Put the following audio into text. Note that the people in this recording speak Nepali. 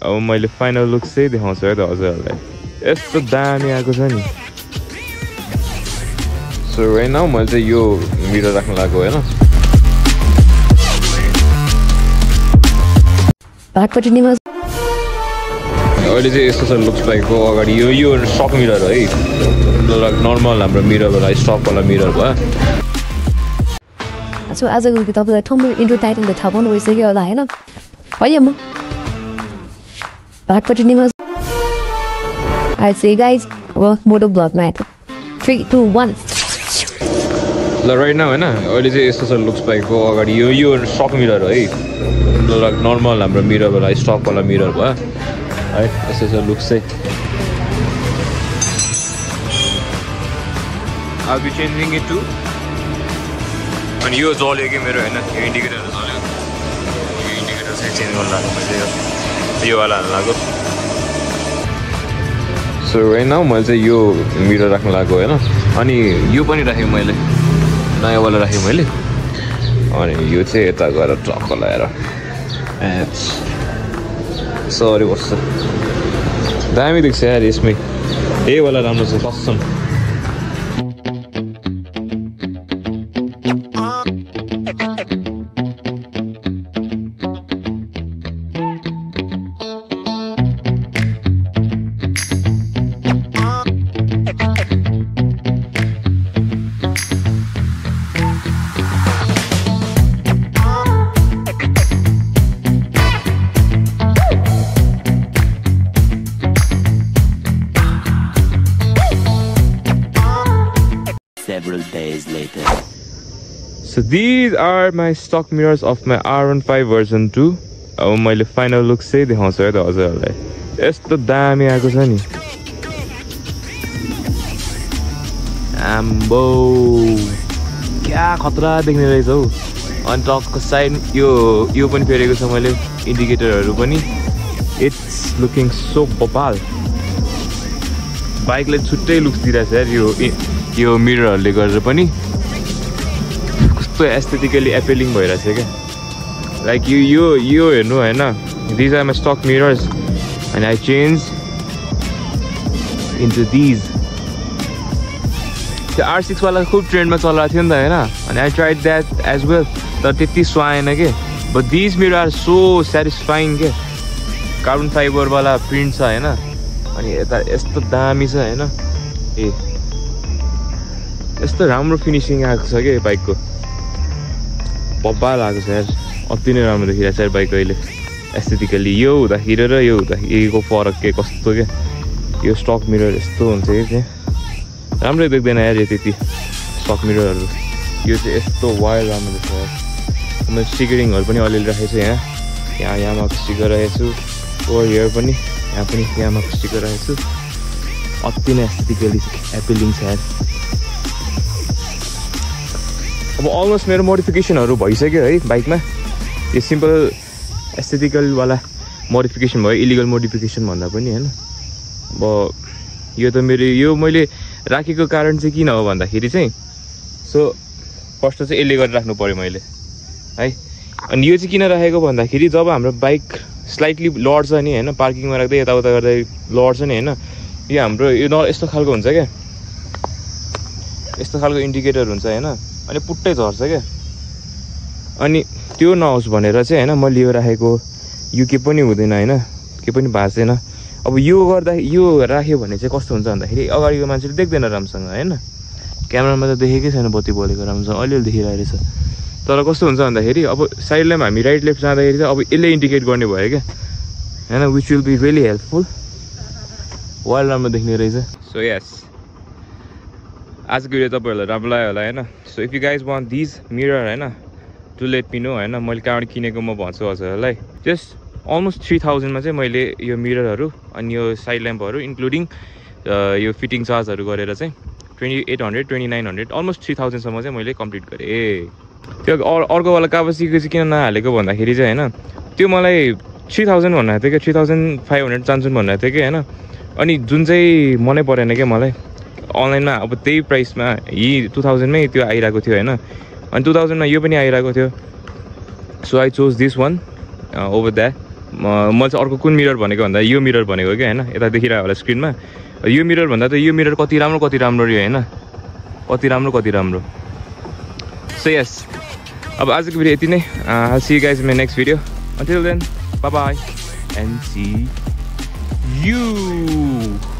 अब मैले फाइनल लुक चाहिँ देखाउँछु है त हजुरहरूलाई यस्तो दामी आएको छ नि सो right now मैले चाहिँ यो मिरर राख्न लागेको हैन ब्याकपट्टि नि अहिले चाहिँ यस्तो छ लुक्स बाइकको अगाडि यो स्टक मिरर है नर्मल हाम्रो मिरर होला स्टक वाला मिरर भयो सो आजको तपाईँलाई ठम्बो इन्ट्रो टाइटल त थाहा पाउनु भइसक्यो होला हैन है म ब्याकपट्टि नि I say guys मोटो ब्लगमा आएको 3 2 1 ल राइट नाउ हैन अहिले चाहिँ यस्तो छ लुक्स बाइकको अगाडि यो स्टक मिरर है नर्मल हाम्रो मिरर होला स्टक वाला मिरर भयो है यस्तो छ लुक्स चाहिँ I'll be changing it to अनि यो जल्यो कि मेरो हैन यो इन्डिकेटरहरु जल्यो यो इन्डिकेटर चाहिँ चेन्ज गर्न लाग्यो मैले यो वाला हाल्न लाग्यो सो right now मैले चाहिँ यो मिरर राख्न लागेको हैन अनि यो पनि राखेँ मैले नयाँ वाला राखेँ मैले अनि यो चाहिँ यता गएर टक्क लगाएर सरी वर्ष दामी देख्छ यार यसमै यही वाला राम्रो छ कसम Several days later. So these are my stock mirrors of my R15 version 2. अब मैले फाइनल लुक चाहिँ देखाउँछु है त हजुरहरूलाई यस्तो दामी आएको छ नि आम्बो क्या खतरा देख्ने रहेछ हौ अनि टकको साइड यो पनि फेरेको छ मैले इन्डिकेटरहरू पनि इट्स लुकिङ सो बबाल बाइकले छुट्टै लुक्स दिइरहेछ यार यो मिररहरूले गरेर पनि कस्तो एस्थेटिकली एपेलिङ भइरहेछ क्या लाइक यो हेर्नु हैन these are my stock mirrors and I change into these त्यो R6 वाला खुब ट्रेन्डमा चलिरहेको थियो नि त हैन अनि I tried that as well तर त्यति सुहाएन के but these mirror are so satisfying के कार्बन फाइबर वाला प्रिन्ट छ हैन अनि यता यस्तो दामी छ हैन ए यस्तो राम्रो फिनिसिङ आएको छ कि बाइकको बब्बाल आएको छ यार अति नै राम्रो देखिरहेको छ यार बाइक अहिले एस्थेटिकली यो हुँदाखेरि र यो हुँदाखेरिको फरक के कस्तो के यो स्टक मिरर यस्तो हुन्छ कि राम्रै देख्दैन यार यो त्यति स्टक मिररहरू यो चाहिँ यस्तो वाइल्ड राम्रो देख्छ यार मैले स्टिकरिङहरू पनि अलिअलि राखेको छु यहाँ यामाको स्टिकर राखेको छु ओभर हियर पनि यहाँ पनि यामाको स्टिकर राखेको छु अति नै एस्थेटिकली एपिलिङ छ यार अब अलमोस्ट मेरो मोडिफिकेसनहरू भइसक्यो है बाइकमा यो सिम्पल एस्थेटिकल वाला मोडिफिकेसन भयो इलिगल मोडिफिकेसन भन्दा पनि हैन अब यो त मेरो यो मैले राखेको कारण चाहिँ किन हो भन्दाखेरि चाहिँ सो फर्स्ट चाहिँ यसले गरेर राख्नु पर्यो मैले है अनि यो चाहिँ किन राखेको भन्दाखेरि जब हाम्रो बाइक स्लाइटली लड्छ नि हैन पार्किङमा राख्दै यताउता गर्दै लड्छ नि हैन यो हाम्रो यो यस्तो खालको हुन्छ क्या यस्तो खालको इन्डिकेटर हुन्छ हैन अनि पुट्टै झर्छ क्या अनि त्यो नहोस् भनेर चाहिँ हैन मैले यो राखेको यो के पनि हुँदैन हैन के पनि भाँच्दैन अब यो गर्दा यो राख्यो भने चाहिँ कस्तो हुन्छ भन्दाखेरि अगाडिको मान्छेले देख्दैन राम्रोसँग हैन क्यामेरामा त देखेकै छैन बत्ती बलेको राम्रोसँग अलिअलि देखिरहेको रहेछ तर कस्तो हुन्छ भन्दाखेरि अब साइड ल्याम्प हामी राइट लेफ्ट जाँदाखेरि चाहिँ अब यसले इन्डिकेट गर्ने भयो क्या हैन which will be really helpful while राम्रो देख्ने रहेछ सो यस आजको भिडियो तपाईँहरूलाई राम्रो लाग्यो होला हैन so if you guys want these mirror हैन टु लेट मी नो हैन मैले कहाँबाट किनेको म भन्छु हजुरहरूलाई जस्ट अलमोस्ट 3000 मा चाहिँ मैले यो मिररहरू अनि यो साइड ल्याम्पहरू इन्क्लुडिङ यो फिटिङ चार्जहरू गरेर चाहिँ 2800 2900 अलमोस्ट 3000 सम्म चाहिँ मैले कम्प्लिट गरेँ त्यो अर्को वाला कावासाकीको चाहिँ किन नहालेको भन्दाखेरि चाहिँ हैन त्यो मलाई 3000 भन्नु थियो कि 3500 चान्छु भन्नु थियो कि हैन अनि जुन चाहिँ मनै परेन क्या मलाई अनलाइनमा अब त्यही प्राइसमा 2000 मै त्यो आइरहेको थियो हैन अनि 2000 मा यो पनि आइरहेको थियो so I chose this one over that म चाहिँ अर्को कुन मिरर भनेको भन्दा यो मिरर भनेको क्या होइन यता देखिरहेको होला स्क्रिनमा यो मिरर भन्दा त यो मिरर कति राम्रो यो होइन कति राम्रो सो यस अब आजको भिडियो यति नै see you guys in my next video until then bye bye and see you